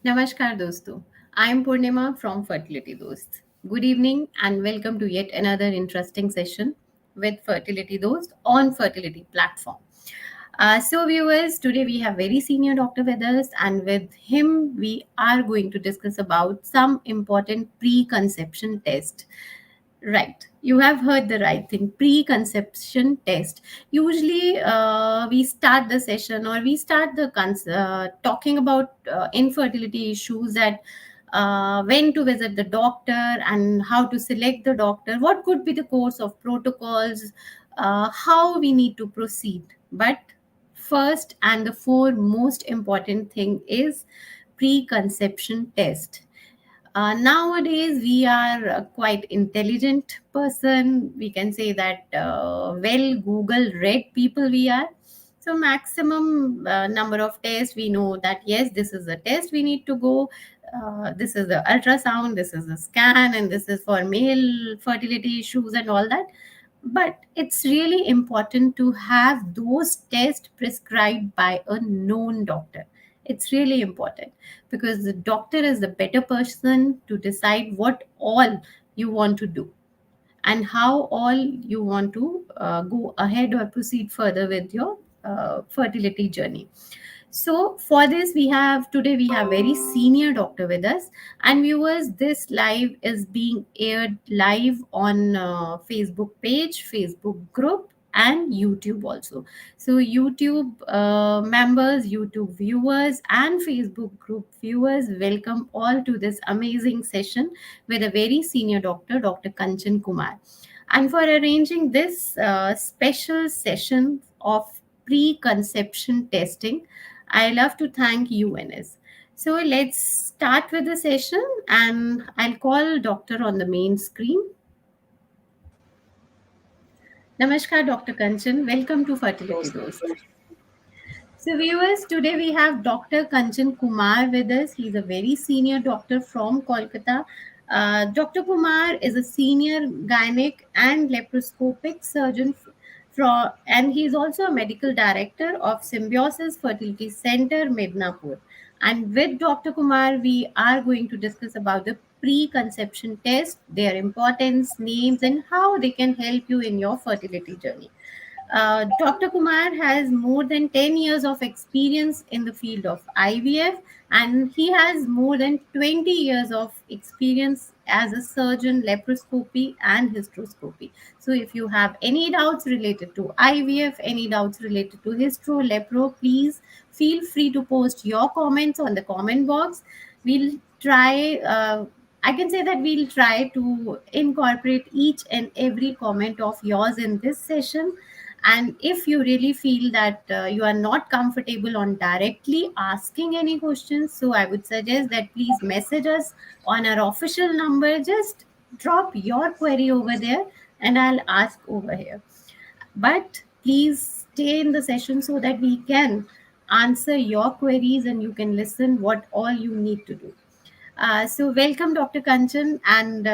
Namaskar दोस्तों, I am Purnima from Fertility Dost. Good evening and welcome to yet another interesting session with Fertility Dost on Fertility platform. So viewers, today we have very senior doctor with us, and with him we are going to discuss about some important preconception test. Right. You have heard the right thing. Preconception test. Usually, we start the session or we start the talking about infertility issues, that when to visit the doctor and how to select the doctor, what could be the course of protocols, how we need to proceed. But first and the foremost important thing is preconception test. Nowadays we are a quite intelligent person, we can say that, well Google read people we are. So maximum number of tests we know that yes, this is a test we need to go, this is the ultrasound, this is a scan, and this is for male fertility issues and all that. But it's really important to have those tests prescribed by a known doctor. It's really important because the doctor is the better person to decide what all you want to do and how all you want to go ahead or proceed further with your fertility journey. So for this, we have very senior doctor with us. And viewers, this live is being aired live on Facebook page, Facebook group, and YouTube also. So YouTube members, YouTube viewers, and Facebook group viewers, welcome all to this amazing session with a very senior doctor, Dr. Kanchan Kumar. And for arranging this special session of preconception testing, I love to thank UNS. So let's start with the session, and I'll call doctor on the main screen. Namaskar, Dr. Kanchan. Welcome to Fertility Dost. So, viewers, today we have Dr. Kanchan Kumar with us. He's a very senior doctor from Kolkata. Dr. Kumar is a senior gynec and laparoscopic surgeon from, and he's also a medical director of Symbiosis Fertility Center, Midnapore. And with Dr. Kumar, we are going to discuss about the preconception test, their importance, names, and how they can help you in your fertility journey. Dr. Kumar has more than 10 years of experience in the field of IVF, and he has more than 20 years of experience as a surgeon, laparoscopy, and hysteroscopy. So, if you have any doubts related to IVF, any doubts related to hystero, lepro, please feel free to post your comments on the comment box. We'll try. I can say that we'll try to incorporate each and every comment of yours in this session. And if you really feel that you are not comfortable on directly asking any questions, so I would suggest that please message us on our official number. Just drop your query over there and I'll ask over here. But please stay in the session so that we can answer your queries and you can listen what all you need to do. So welcome, Dr. Kanchan, and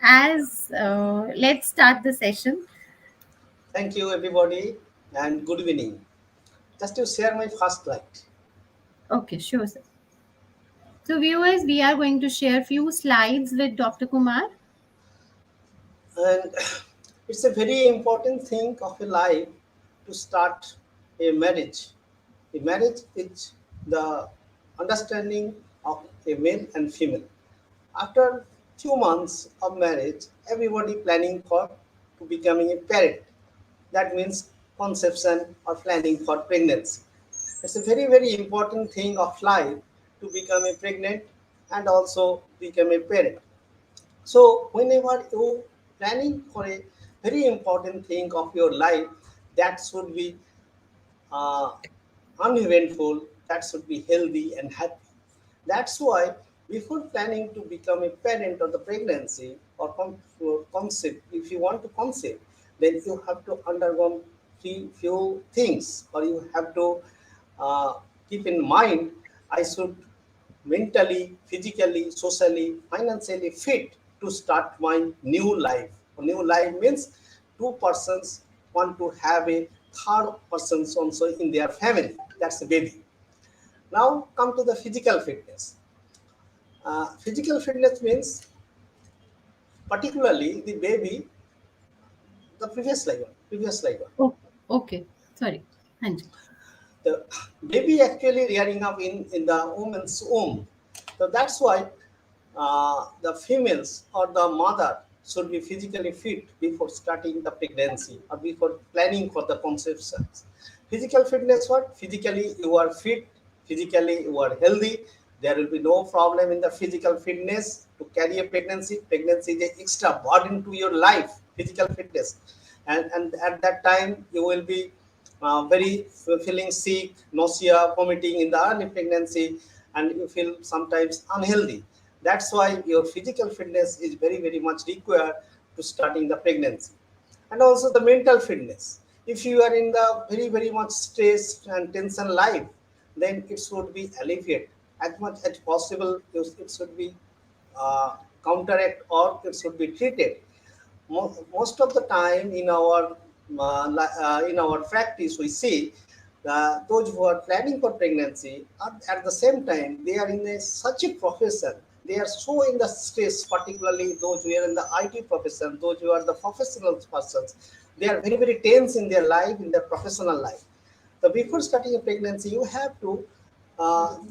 as let's start the session. Thank you, everybody, and good evening. Just to share my first slide. Okay, sure, sir. So, viewers, we are going to share few slides with Dr. Kumar. And it's a very important thing of a life to start a marriage. A marriage is the understanding of a male and female. After few months of marriage, everybody planning for to becoming a parent. That means conception or planning for pregnancy. It's a very, very important thing of life to become a pregnant and also become a parent. So whenever you planning for a very important thing of your life, that should be uh, uneventful, that should be healthy and happy. That's why before planning to become a parent or the pregnancy or concept, if you want to conceive, then you have to undergo few things, or you have to uh, keep in mind, I should mentally, physically, socially, financially fit to start my new life. New life means two persons want to have a third person also in their family. That's a baby. Now come to the physical fitness. Physical fitness means particularly the baby, the previous slide one. Oh, okay. Sorry. Hanji. The baby actually rearing up in the woman's womb. So that's why the females or the mother should be physically fit before starting the pregnancy or before planning for the conception. Physical fitness, what? Physically you are fit, physically you are healthy. There will be no problem in the physical fitness to carry a pregnancy. Pregnancy is an extra burden to your life, physical fitness. And at that time you will be very feeling sick, nausea, vomiting in the early pregnancy, and you feel sometimes unhealthy. That's why your physical fitness is very, very much required to starting the pregnancy. And also the mental fitness. If you are in the very, very much stress and tension life, then it should be alleviated as much as possible. It should be counteract or it should be treated. Most of the time in our practice we see those who are planning for pregnancy at the same time they are in such a profession, they are so in the stress, particularly those who are in the IT profession, those who are the professional persons, they are very, very tense in their life, in their professional life. So before starting a pregnancy, you have to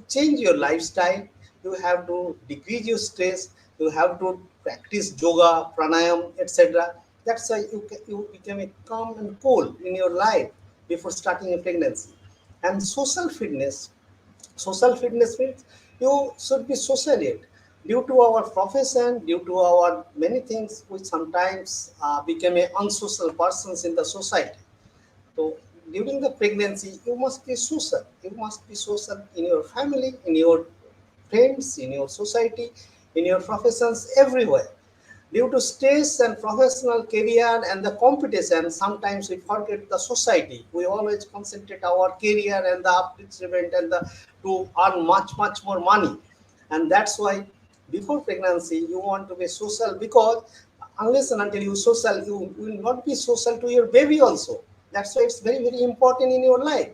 change your lifestyle. You have to decrease your stress. You have to practice yoga, pranayam, etc. That's why you become a calm and cool in your life before starting a pregnancy. And social fitness means you should be socialite. Due to our profession, due to our many things, we sometimes become a unsocial persons in the society. So during the pregnancy, you must be social. You must be social in your family, in your friends, in your society, in your professions, everywhere. Due to stress and professional career and the competition, sometimes we forget the society. We always concentrate our career and the upliftment and the to earn much, much more money. And that's why before pregnancy, you want to be social because unless and until you social, you will not be social to your baby also. That's why it's very, very important in your life.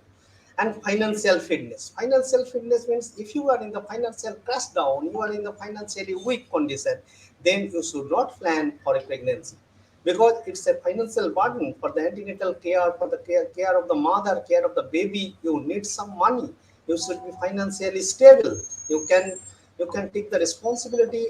And financial fitness. Financial fitness means if you are in the financial crash down, you are in the financially weak condition, then you should not plan for a pregnancy because it's a financial burden for the antenatal care, for the care of the mother, care of the baby. You need some money. You should be financially stable. You can you can take the responsibility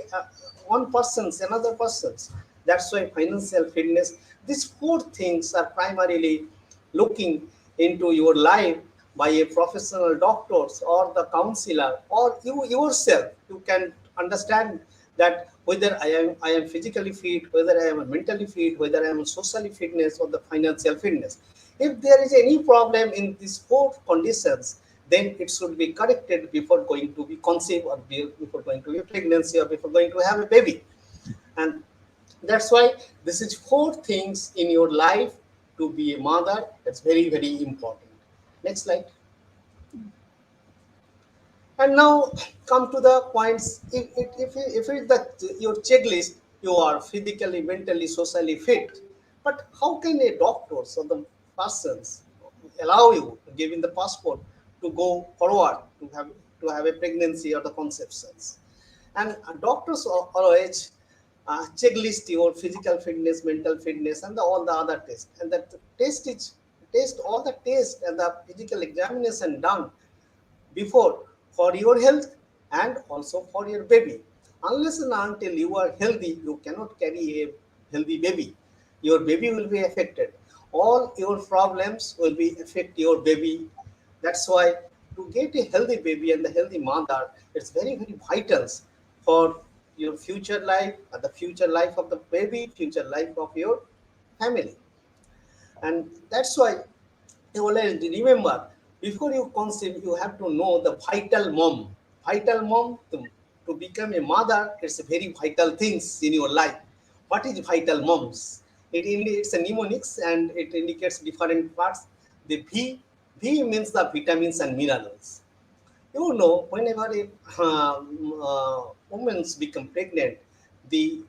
one person's another person's. That's why financial fitness. These four things are primarily looking into your life by a professional doctors or the counselor or you yourself. You can understand that whether I am physically fit, whether I am mentally fit, whether I am socially fitness or the financial fitness. If there is any problem in these four conditions, then it should be corrected before going to be conceived or before going to be pregnancy or before going to have a baby. And that's why this is four things in your life to be a mother. That's very, very important. Next slide. And now come to the points. If it's your checklist, you are physically, mentally, socially fit. But how can a doctor or the persons allow you, given the passport, to go forward to have a pregnancy or the conceptions? And doctors always checklist your physical fitness, mental fitness, and all the other tests. And that test is test all the tests and the physical examination done before for your health and also for your baby. Unless and until you are healthy, you cannot carry a healthy baby. Your baby will be affected. All your problems will be affect your baby. That's why to get a healthy baby and the healthy mother, it's very, very vital for your future life, the future life of the baby, future life of your family. And that's why you always remember before you conceive, you have to know the vital mom. Vital mom to become a mother, it's a very vital things in your life. What is vital moms? It's a mnemonics and it indicates different parts. The V means the vitamins and minerals. You know, whenever a woman become pregnant, the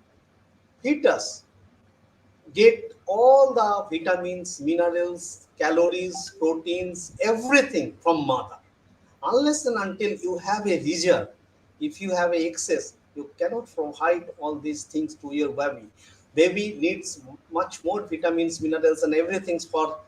fetus get all the vitamins, minerals, calories, proteins, everything from mother. Unless and until you have a reserve, If you have a excess, you cannot provide all these things to your baby. Baby needs much more vitamins, minerals, and everything for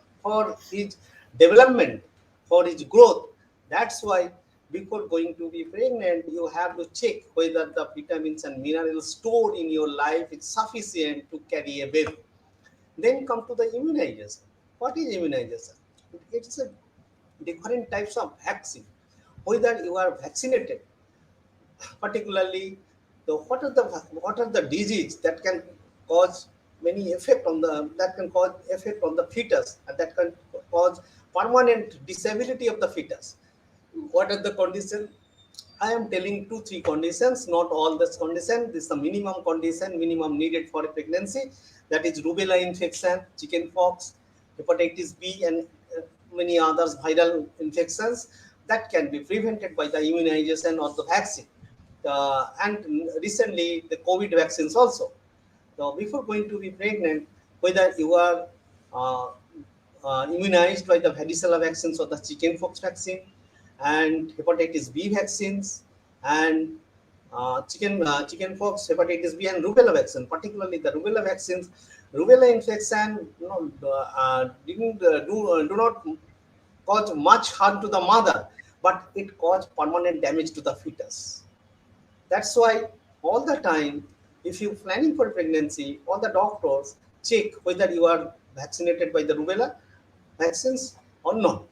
his development, for his growth. That's why before going to be pregnant, you have to check whether the vitamins and minerals stored in your life is sufficient to carry a baby. Then come to the immunization. What is immunization? It's a different types of vaccine. Whether you are vaccinated, particularly what are the disease that can cause many effect on the that can cause effect on the fetus, and that can cause permanent disability of the fetus. What are the conditions? I am telling two, three conditions, not all this condition. This is the minimum condition, minimum needed for a pregnancy. That is rubella infection, chicken pox, hepatitis B, and many others viral infections that can be prevented by the immunization or the vaccine. And recently, the COVID vaccines also. So before going to be pregnant, whether you are uh, immunized by the varicella vaccines or the chickenpox vaccine, and hepatitis B vaccines, and chickenpox, hepatitis B, and rubella vaccine. Particularly the rubella vaccines, rubella infection, do not cause much harm to the mother, but it causes permanent damage to the fetus. That's why all the time, if you're planning for pregnancy, all the doctors check whether you are vaccinated by the rubella vaccines or not.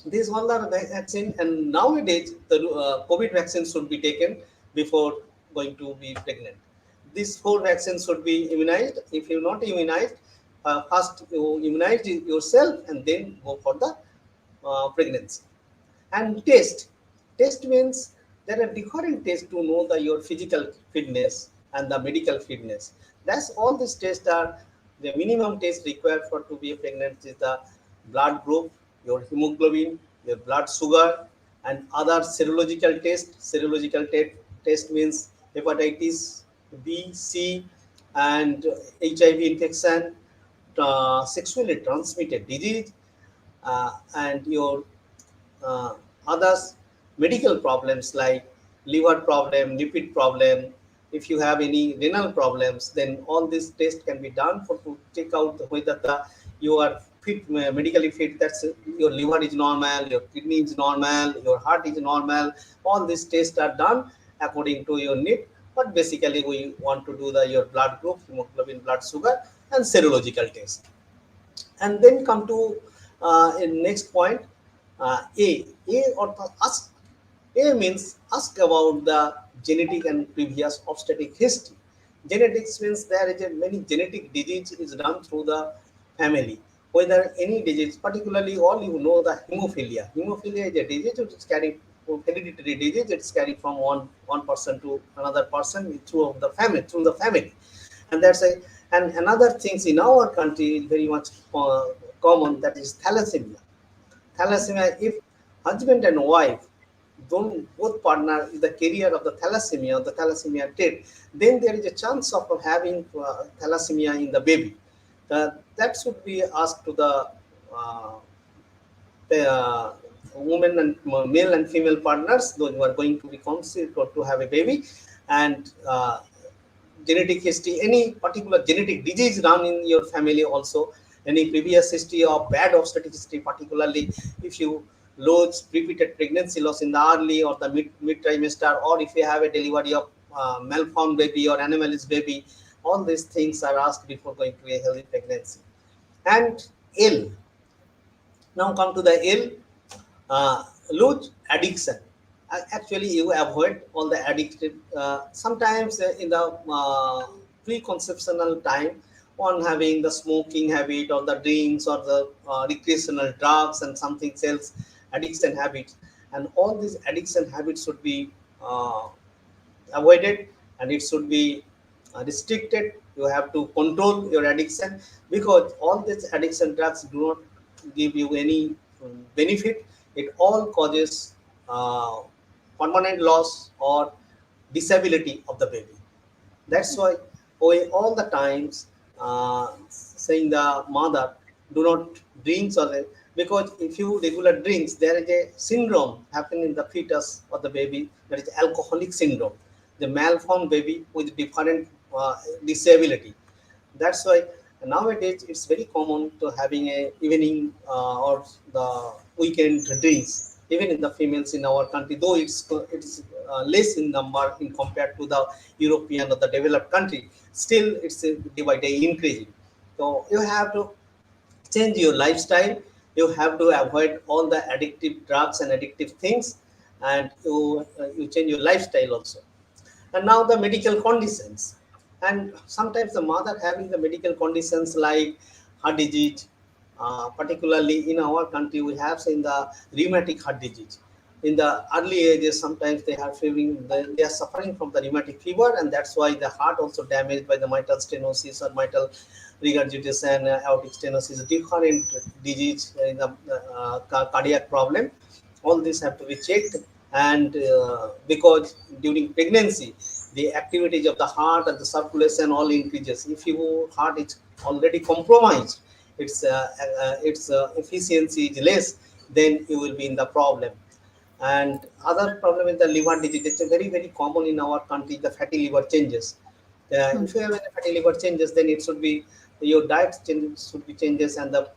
These all are vaccine, and nowadays the COVID vaccine should be taken before going to be pregnant. These four vaccines should be immunized. If you're not immunized, first you immunize yourself and then go for the pregnancy. And test means there are different tests to know your physical fitness and the medical fitness. That's all these tests are. The minimum test required for to be pregnant is the blood group, your hemoglobin, your blood sugar, and other serological test. Test means hepatitis B, C, and HIV infection, sexually transmitted disease, and your uh, others medical problems like liver problem, lipid problem. If you have any renal problems, then all these tests can be done for to check out whether you are fit, medically fit. That's your liver is normal, your kidney is normal, your heart is normal. All these tests are done according to your need. But basically, we want to do the your blood group, hemoglobin, blood sugar, and serological test. And then come to in next point, a or the ask. A means ask about the genetic and previous obstetric history. Genetics means there is a many genetic disease is done through the family. Whether any disease, particularly all you know the hemophilia. Hemophilia is a disease which is carried, hereditary disease. It's carried from one person to another person through the family. And that's a and another things in our country is very much common, that is thalassemia. Thalassemia, if husband and wife don't both partner is the carrier of the thalassemia or the thalassemia trait, then there is a chance of having thalassemia in the baby. That should be asked to uh, the women and male and female partners, those who are going to be conceived or to have a baby, and genetic history, any particular genetic disease run in your family also, any previous history of bad obstetric history, particularly if you lose repeated pregnancy loss in the early or the mid trimester, or if you have a delivery of malformed baby or anomalous baby, all these things are asked before going to a healthy pregnancy. And ill. Now come to the ill. Lose addiction. Actually, you avoid all the addictive. Sometimes in the preconceptional time, on having the smoking habit or the drinks or the recreational drugs and something else, addiction habits, and all these addiction habits should be avoided, and it should be restricted. You have to control your addiction, because all these addiction drugs do not give you any benefit. It all causes permanent loss or disability of the baby. That's why we all the times saying the mother do not drink or because if you regular drinks, there is a syndrome happening in the fetus or the baby, that is alcoholic syndrome, the malformed baby with different disability. That's why nowadays it's very common to having a evening or the weekend drinks, even in the females in our country, though it's less in number in compared to the European or the developed country. Still, it's day by day increasing. So you have to change your lifestyle. You have to avoid all the addictive drugs and addictive things, and you change your lifestyle also. And now the medical conditions, and sometimes the mother having the medical conditions like heart disease, particularly in our country we have seen the rheumatic heart disease. In the early ages, sometimes they are feeling they are suffering from the rheumatic fever, and that's why the heart also damaged by the mitral stenosis or mitral regurgitation, aortic stenosis, different disease in the cardiac problem. All these have to be checked. And because during pregnancy the activities of the heart and the circulation all increases. If your heart is already compromised, its efficiency is less, then you will be in the problem. And other problem is the liver disease. It's a very common in our country, the fatty liver changes. If you have any fatty liver changes, then it should be your diet changes, should be changes, and the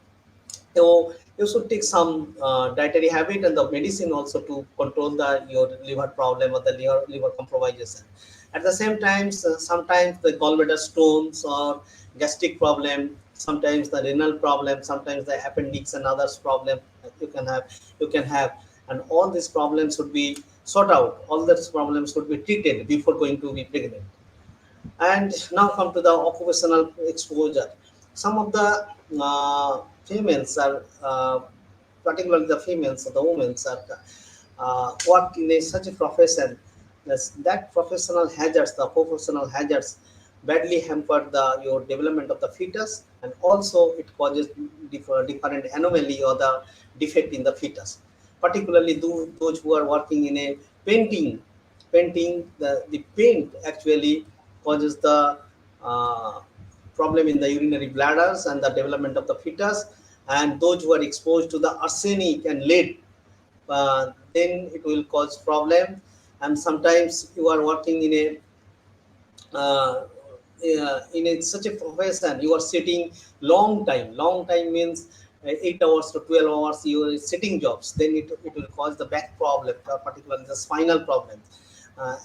so you should take some dietary habit and the medicine also to control the your liver problem or the liver compromisation. At the same time, sometimes the gallbladder stones or gastric problem, sometimes the renal problem, sometimes the appendix and others problem that you can have, and all these problems should be sorted out. All these problems should be treated before going to be pregnant. And now come to the occupational exposure. Some of the females are, particularly the females or the women, are work in such a profession that professional hazards, the occupational hazards, badly hamper your development of the fetus, and also it causes different anomaly or the defect in the fetus. Particularly those who are working in a painting, the paint actually causes the uh, problem in the urinary bladders and the development of the fetus. And those who are exposed to the arsenic and lead, then it will cause problem. And sometimes you are working uh, such a profession, you are sitting long time means 8 hours to 12 hours you are sitting jobs, then it will cause the back problem, particularly the spinal problem.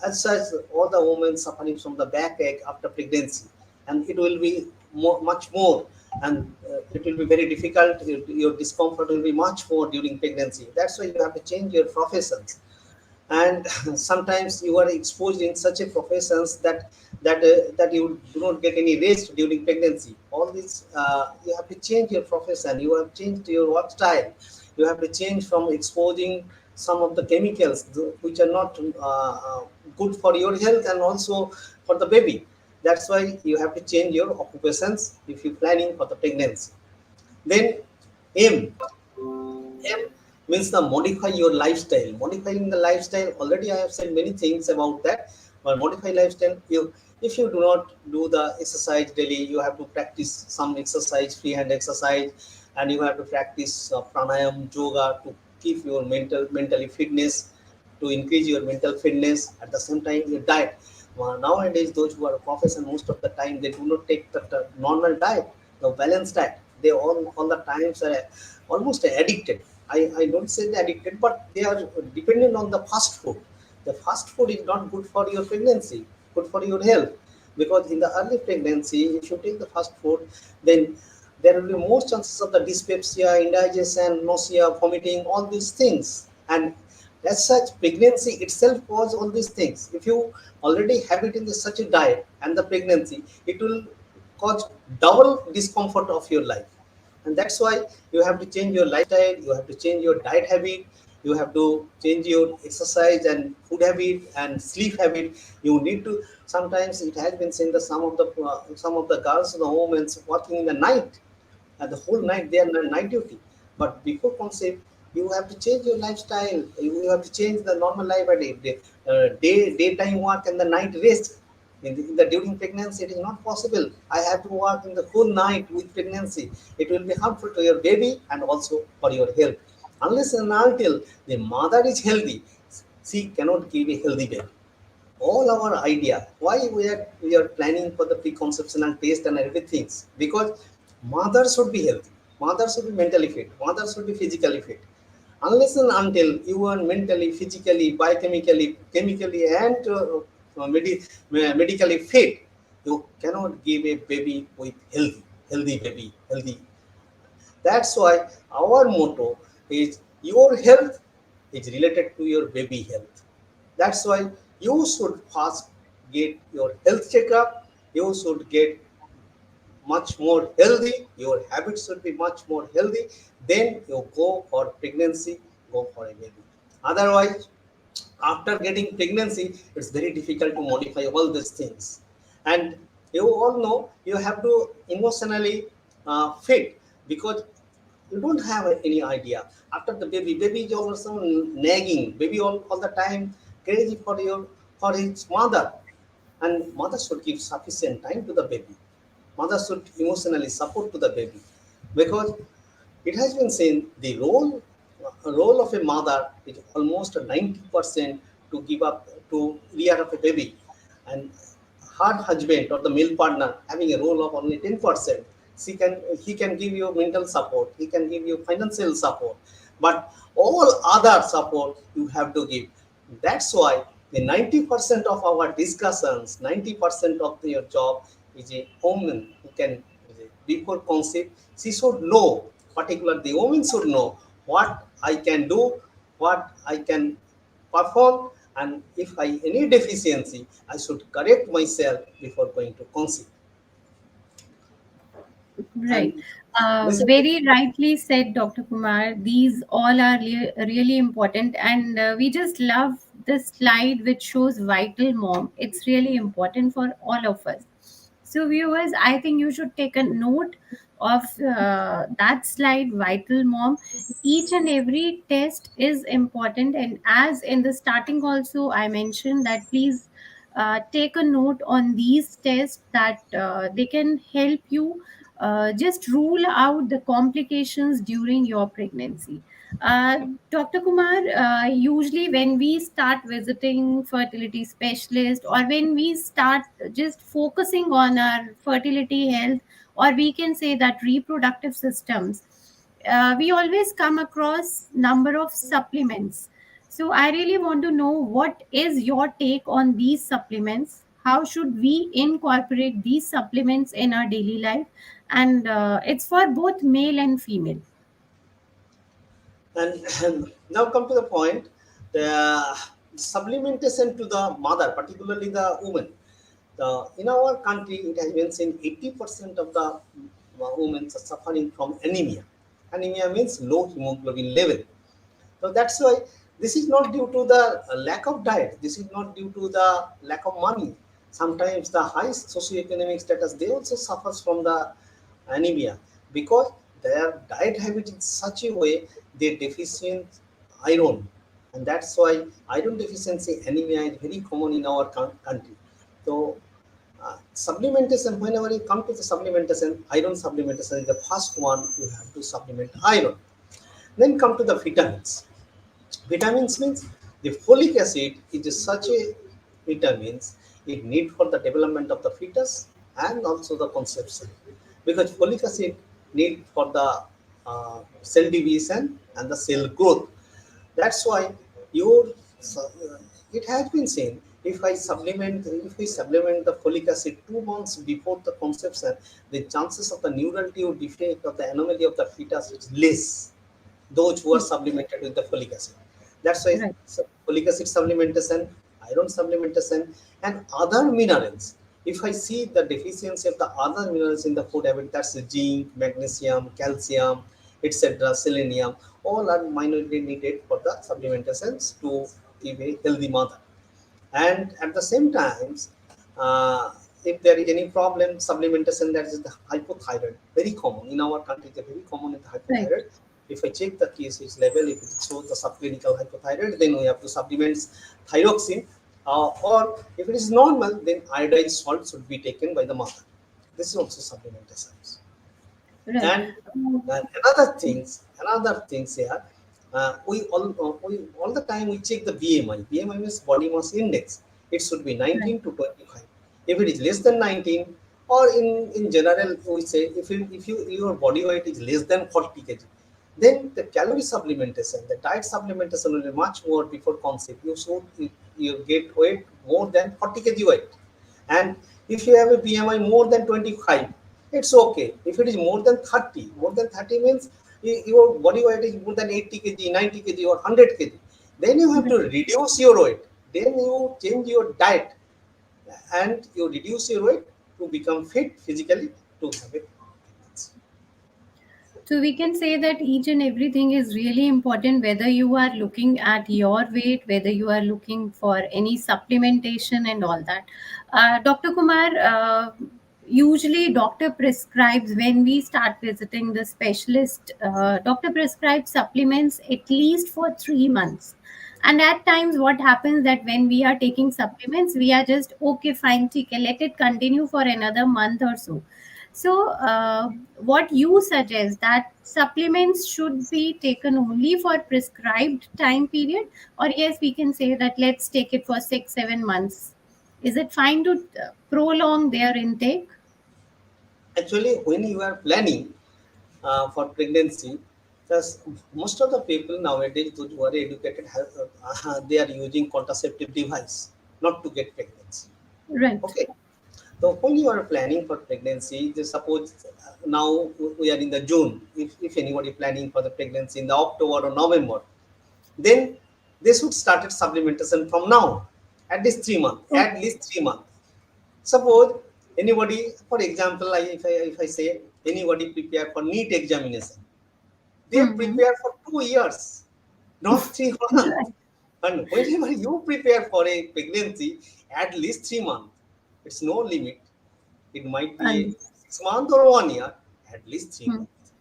As such, all the women suffering from the backache after pregnancy, and it will be much more, and it will be very difficult. Your discomfort will be much more during pregnancy. That's why you have to change your professions. And sometimes you are exposed in such a professions that you do not get any rest during pregnancy. All this, you have to change your profession, you have changed your work style, you have to change from exposing some of the chemicals which are not good for your health and also for the baby. That's why you have to change your occupations if you're planning for the pregnancy. Then aim. M means the modify your lifestyle. Modifying the lifestyle. Already, I have said many things about that. But modify lifestyle. If you do not do the exercise daily, you have to practice some exercise, freehand exercise, and you have to practice pranayam, yoga to keep your mentally fitness, to increase your mental fitness. At the same time, your diet. Nowadays, those who are professional, most of the time they do not take the normal diet, the balanced diet. They all the times are almost addicted. I don't say they're addicted, but they are dependent on the fast food. The fast food is not good for your pregnancy, good for your health. Because in the early pregnancy, if you take the fast food, then there will be more chances of the dyspepsia, indigestion, nausea, vomiting, all these things. And as such, pregnancy itself causes all these things. If you already have it in such a diet and the pregnancy, it will cause double discomfort of your life. And that's why you have to change your lifestyle, you have to change your diet habit, you have to change your exercise and food habit and sleep habit. You need to, sometimes it has been seen that some of the girls, the women working in the night, and the whole night they are on night duty. But before concept, you have to change your lifestyle. You have to change the normal life at daytime work and the night rest. In the during pregnancy, it is not possible. I have to work in the whole night with pregnancy. It will be harmful to your baby and also for your health. Unless and until the mother is healthy, she cannot give a healthy baby. All our idea why we are planning for the preconception and test and everything, because mother should be healthy, mother should be mentally fit, mother should be physically fit. Unless and until you are mentally, physically, biochemically, chemically, and medically fit, you cannot give a baby with healthy baby, healthy. That's why our motto is your health is related to your baby health. That's why you should first get your health checkup. You should get much more healthy. Your habits should be much more healthy. Then you go for pregnancy, go for a baby. Otherwise, after getting pregnancy, it's very difficult to modify all these things. And you all know you have to emotionally fit, because you don't have any idea. After the baby is also nagging, baby all the time crazy for his mother, and mother should give sufficient time to the baby. Mother should emotionally support to the baby, because it has been seen the role of a mother is almost 90% to give up to rear up a baby, and her husband or the male partner having a role of only 10%. He can give you mental support, he can give you financial support, but all other support you have to give. That's why the 90% of our discussions, 90% of your job is a woman who can, before concept, she should know, particularly the woman should know what I can do, what I can perform, and if I any deficiency, I should correct myself before going to conceive. Right. And listen, Very rightly said, Dr. Kumar. These all are really important. And we just love this slide which shows vital mom. It's really important for all of us. So, viewers, I think you should take a note of that slide, vital mom. Each and every test is important. And as in the starting, also, I mentioned that please take a note on these tests that they can help you just rule out the complications during your pregnancy. Dr. Kumar, usually when we start visiting fertility specialist or when we start just focusing on our fertility health, or we can say that reproductive systems, we always come across number of supplements. So I really want to know what is your take on these supplements. How should we incorporate these supplements in our daily life? And it's for both male and female. and now come to the point, the supplementation to the mother, particularly the woman. In our country, it has been seen 80% of the women are suffering from anemia. Anemia means low hemoglobin level. So that's why this is not due to the lack of diet. This is not due to the lack of money. Sometimes the high socioeconomic status, they also suffers from the anemia, because their diet habit in such a way they deficient iron, and that's why iron deficiency anemia is very common in our country. So supplementation, whenever you come to the supplementation, iron supplementation is the first one you have to supplement iron. Then come to the vitamins. Vitamins means the folic acid is such a vitamins it need for the development of the fetus and also the conception, because folic acid need for the cell division and the cell growth. That's why your it has been seen, if we supplement the folic acid 2 months before the conception, the chances of the neural tube defect or the anomaly of the fetus is less, those who are supplemented with the folic acid. That's why Right. folic acid supplementation, iron supplementation, and other minerals. If I see the deficiency of the other minerals in the food habit, that's the zinc, magnesium, calcium, etc., selenium, all are minorly needed for the supplementations to give a healthy mother. And at the same times, if there is any problem, supplementation, that is the hypothyroid, very common in our country, it's very common in the Right. hypothyroid. If I check the TSH level, if it shows the subclinical hypothyroid, then we have to supplement thyroxine. or if it is normal, then iodine salt should be taken by the mother. This is also supplementation. Right. And, Um, and another things here, we all the time we check the BMI. BMI means body mass index. It should be right. 19 to 25. If it is less than 19, or in general we say if your body weight is less than 40 kg, then the calorie supplementation, the diet supplementation will be much more before concept. You get weight more than 40 kg weight. And if you have a BMI more than 25, it's okay. If it is more than 30 means your body weight is more than 80 kg, 90 kg, or 100 kg. Then you have to Right. reduce your weight. Then you change your diet and you reduce your weight to become fit physically to have a pregnancy. So we can say that each and everything is really important, whether you are looking at your weight, whether you are looking for any supplementation and all that. Dr. Kumar, usually doctor prescribes when we start visiting the specialist, doctor prescribes supplements at least for 3 months. And at times what happens that when we are taking supplements, we are just okay, fine, okay, let it continue for another month or so. So, what you suggest that supplements should be taken only for prescribed time period, or yes, we can say that let's take it for 6 7 months. Is it fine to prolong their intake? Actually, when you are planning for pregnancy, because most of the people nowadays, those who are educated, they are using contraceptive device not to get pregnancy. Right. Okay, so when you are planning for pregnancy, just suppose now we are in the June. If anybody planning for the pregnancy in the October or November, then they should start at supplementation from now, at least 3 months. Oh, At least 3 months. Suppose anybody, for example, if I say anybody prepare for NEET examination, they mm-hmm. prepare for 2 years, not 3 months. Right. And whenever you prepare for a pregnancy, at least 3 months. It's no limit. It might be a Understood. 6 month or 1 year, at least three Hmm. months.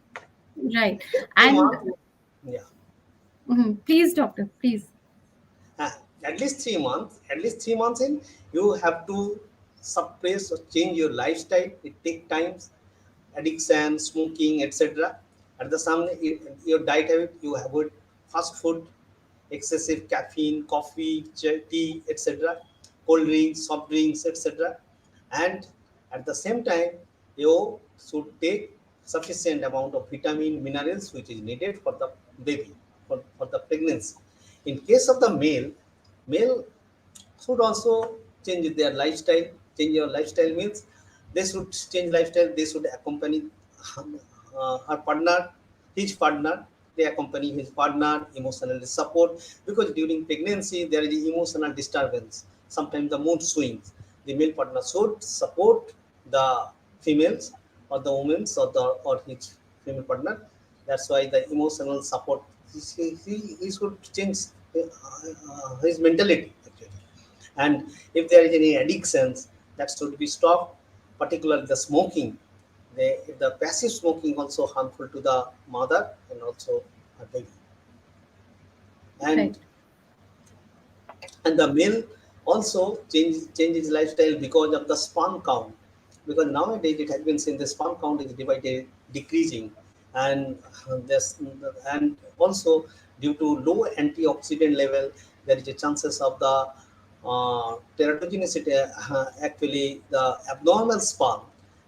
Right. At least three And months, yeah. please, doctor, please. Uh, at least 3 months, at least 3 months in, you have to suppress or change your lifestyle. It takes time, addiction, smoking, etc. At the same, your diet habit, you avoid fast food, excessive caffeine, coffee, tea, etc., cold drinks, soft drinks, etc. And at the same time, you should take sufficient amount of vitamin, minerals, which is needed for the baby, for the pregnancy. In case of the male should also change their lifestyle. Change your lifestyle means they should change lifestyle. They should accompany her partner, his partner. They accompany his partner, emotionally support, because during pregnancy there is emotional disturbance. Sometimes the mood swings. The male partner should support the females or the women's or his female partner. That's why the emotional support. He should change his mentality actually. And if there is any addictions, that should be stopped, particularly the smoking. The passive smoking also harmful to the mother and also her baby. Right. And the male also change his lifestyle because of the sperm count, because nowadays it has been seen the sperm count is divided decreasing. And this, and also due to low antioxidant level, there is a chances of the teratogenicity, actually the abnormal sperm,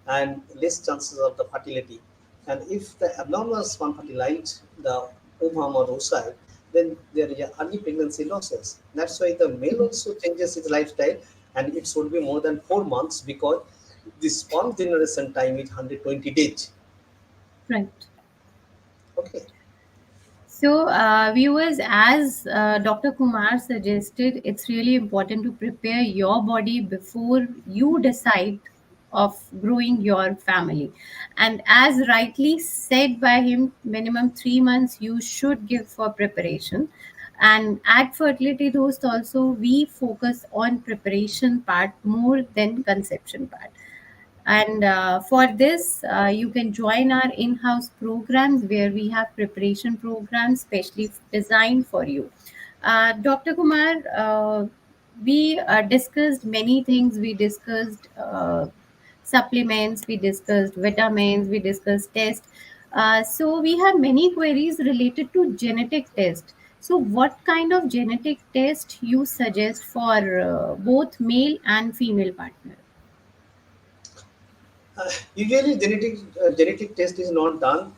and less chances of the fertility. And if the abnormal sperm fertilize the ovum or oocyte, then there is a early pregnancy losses. That's why the male also changes his lifestyle, and it should be more than 4 months, because the sperm generation time is 120 days. Right. Okay. So, viewers, as Dr. Kumar suggested, it's really important to prepare your body before you decide of growing your family. And as rightly said by him, minimum 3 months you should give for preparation. And at Fertility Host also, we focus on preparation part more than conception part. And for this, you can join our in house programs where we have preparation programs specially designed for you. Dr. Kumar, we discussed many things. We discussed supplements, we discussed vitamins, we discussed tests. So we have many queries related to genetic test. So what kind of genetic test you suggest for both male and female partner? Usually, genetic test is not done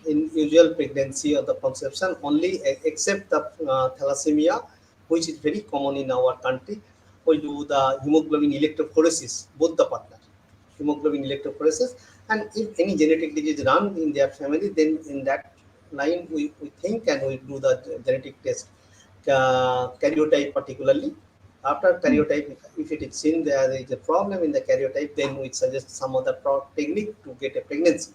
in usual pregnancy or the conception only, except the thalassemia, which is very common in our country. We do the hemoglobin electrophoresis, both the partner, hemoglobin electrophoresis, and if any genetic disease run in their family, then in that line we think and we do the genetic test, karyotype particularly. After karyotype, if it is seen there is a problem in the karyotype, then we suggest some other technique to get a pregnancy.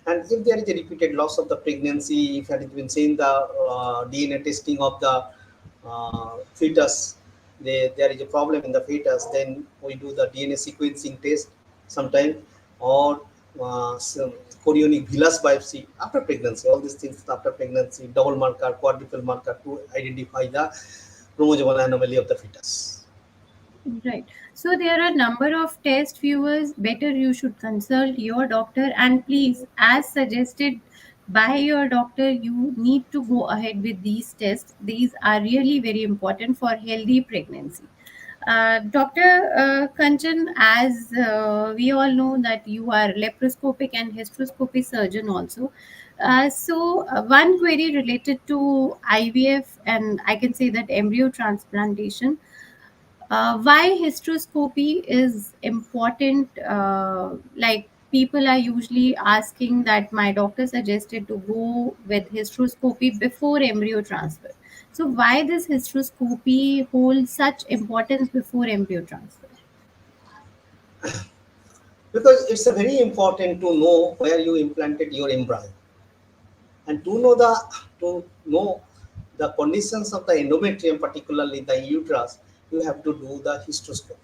And if there is a repeated loss of the pregnancy, if it has been seen the DNA testing of the fetus, there is a problem in the fetus, then we do the DNA sequencing test sometime, or some chorionic villus biopsy after pregnancy. All these things after pregnancy, double marker, quadruple marker to identify the chromosomal anomaly of the fetus. Right. So there are number of test viewers. Better you should consult your doctor, and please, as suggested by your doctor, you need to go ahead with these tests. These are really very important for healthy pregnancy. Dr. Kanchan, as we all know that you are laparoscopic and hysteroscopic surgeon also. One query related to IVF, and I can say that embryo transplantation, why hysteroscopy is important. Like, people are usually asking that my doctor suggested to go with hysteroscopy before embryo transfer. So why this hysteroscopy holds such importance before embryo transfer? Because it's a very important to know where you implanted your embryo, and to know the conditions of the endometrium, particularly the uterus, you have to do the hysteroscopy.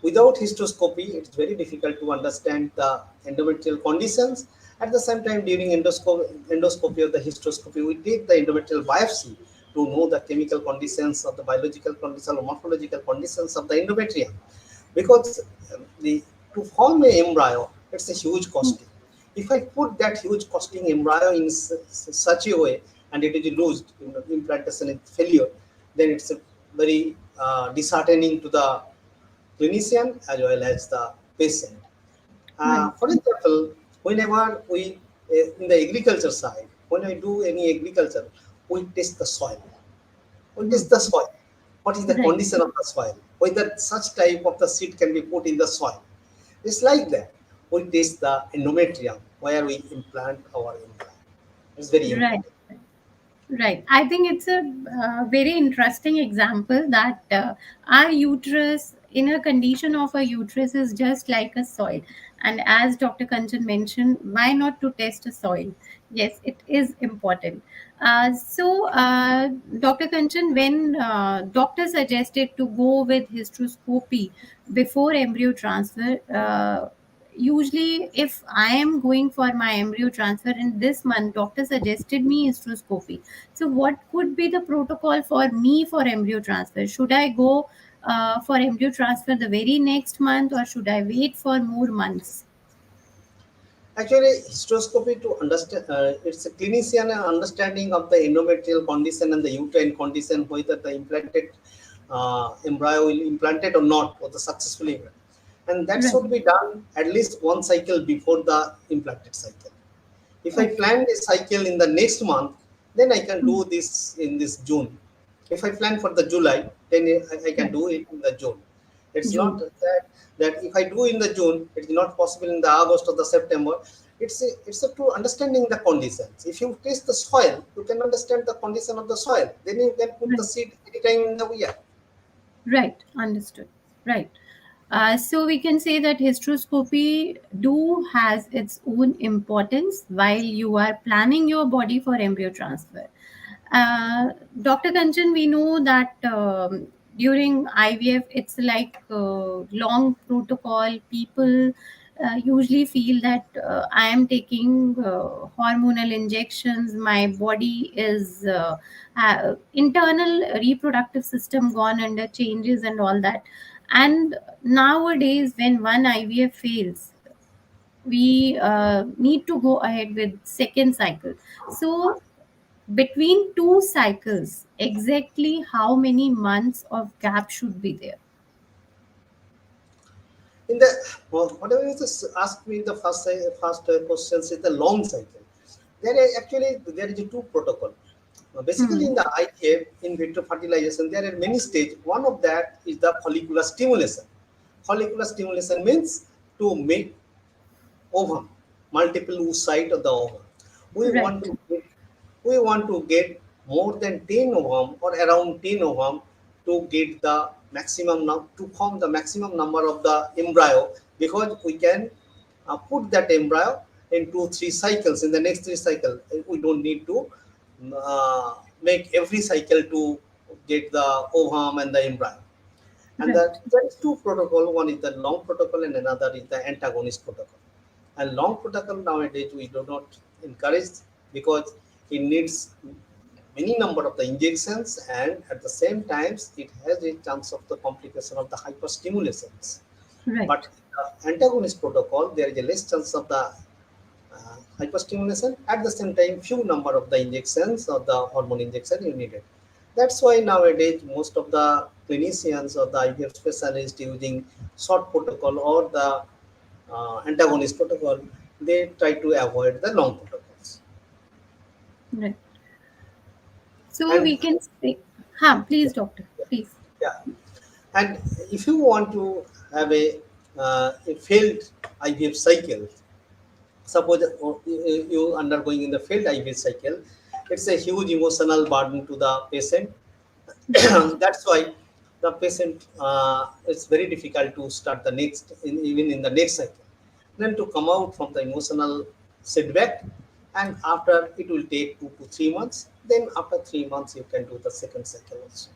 Without hysteroscopy, it's very difficult to understand the endometrial conditions. At the same time, during endoscopy or the hysteroscopy, we take the endometrial biopsy to know the chemical conditions of the biological conditions or morphological conditions of the endometrium. Because the to form an embryo, it's a huge costing. If I put that huge costing embryo in such a way and it is lost, implantation is failure, then it's a very disheartening to the clinician as well as the patient. Right. For example, whenever we, in the agriculture side, when I do any agriculture, we test the soil. We Hmm. test the soil. What is the Right. condition of the soil? Whether such type of the seed can be put in the soil. It's like that. We test the endometrium where we implant our embryo. It's very Right. important. Right. I think it's a very interesting example that our uterus, inner condition of a uterus, is just like a soil. And as Dr. Kanchan mentioned, why not to test a soil? Yes, it is important. Dr. Kanchan, when doctor suggested to go with hysteroscopy before embryo transfer, usually if I am going for my embryo transfer in this month, doctor suggested me hysteroscopy. So what could be the protocol for me for embryo transfer? Should I go for embryo transfer the very next month, or should I wait for more months? Actually, hysteroscopy to understand, it's a clinician understanding of the endometrial condition and the uterine condition, whether the implanted embryo will implanted or not, or the successfully. And that Right. should be done at least one cycle before the implanted cycle. If I Okay. plan a cycle in the next month, then I can Hmm. do this in this June. If I plan for the July, then I can Right. do it in the June. It's not June. that if I do in the June, it's not possible in the August or the September. It's a to understanding the conditions. If you test the soil, you can understand the condition of the soil. Then you can put the Right. seed anytime in the year. Right. Understood. Right. So we can say that hysteroscopy do has its own importance while you are planning your body for embryo transfer. Dr. Kanchan, we know that during IVF, it's like long protocol. People usually feel that I am taking hormonal injections, my body is internal reproductive system gone under changes and all that. And nowadays, when one IVF fails, we need to go ahead with second cycle. So between two cycles, exactly how many months of gap should be there? In the whatever you just asked me in the first questions is the long cycle. There is a two protocol. Basically, Hmm. in the IVF, in vitro fertilization, there are many stages. One of that is the follicular stimulation. Follicular stimulation means to make ovum, multiple oocyte of the ovum. We want Right. to get, we want to get more than 10 ovum or around 10 ovum to get the to form the maximum number of the embryo, because we can put that embryo in 2 3 cycles. In the next 3 cycles, we don't need to make every cycle to get the ovum and the embryo. And Right. there is two protocol. One is the long protocol and another is the antagonist protocol. And long protocol nowadays we do not encourage, because it needs many number of the injections, and at the same times it has a chance of the complication of the hyperstimulations. But Right. in the antagonist protocol, there is a less chance of the hyperstimulation. At the same time, few number of the injections or the hormone injection you needed. That's why nowadays most of the clinicians or the IVF specialists using short protocol or the antagonist protocol, they try to avoid the long protocols. Right. So And we can say, please, doctor, please. yeah, and if you want to have a failed IVF cycle, suppose you undergoing in the failed IVF cycle, it's a huge emotional burden to the patient. Right. That's why the patient, it's very difficult to start the even in the next cycle. Then to come out from the emotional setback, and after it will take 2 to 3 months. Then after 3 months, you can do the second cycle also.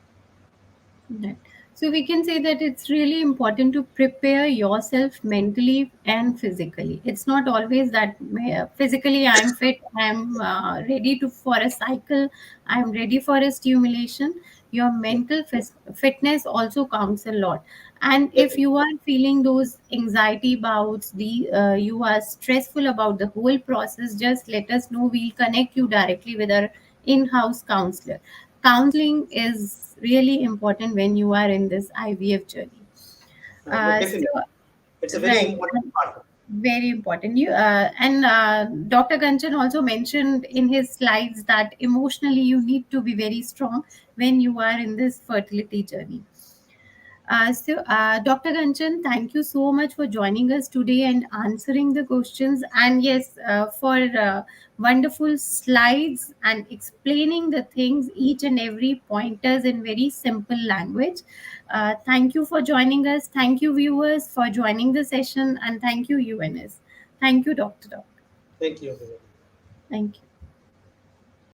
Right. So we can say that it's really important to prepare yourself mentally and physically. It's not always that physically I'm fit, I'm ready to for a cycle, I'm ready for a stimulation. Your Yeah, mental fitness also counts a lot. And if definitely. you are feeling those anxiety bouts, the you are stressful about the whole process, just let us know. We'll connect you directly with our in-house counselor. Counseling is really important when you are in this IVF journey. No, So definitely. It's a very right, important part. very important. You and Dr. Kanchan also mentioned in his slides that emotionally you need to be very strong when you are in this fertility journey. Dr. Kanchan, thank you so much for joining us today and answering the questions. And yes, for wonderful slides and explaining the things, each and every pointers in very simple language. Thank you for joining us. Thank you, viewers, for joining the session. And thank you, UNS. Thank you, Dr. Doc. Thank you. Thank you.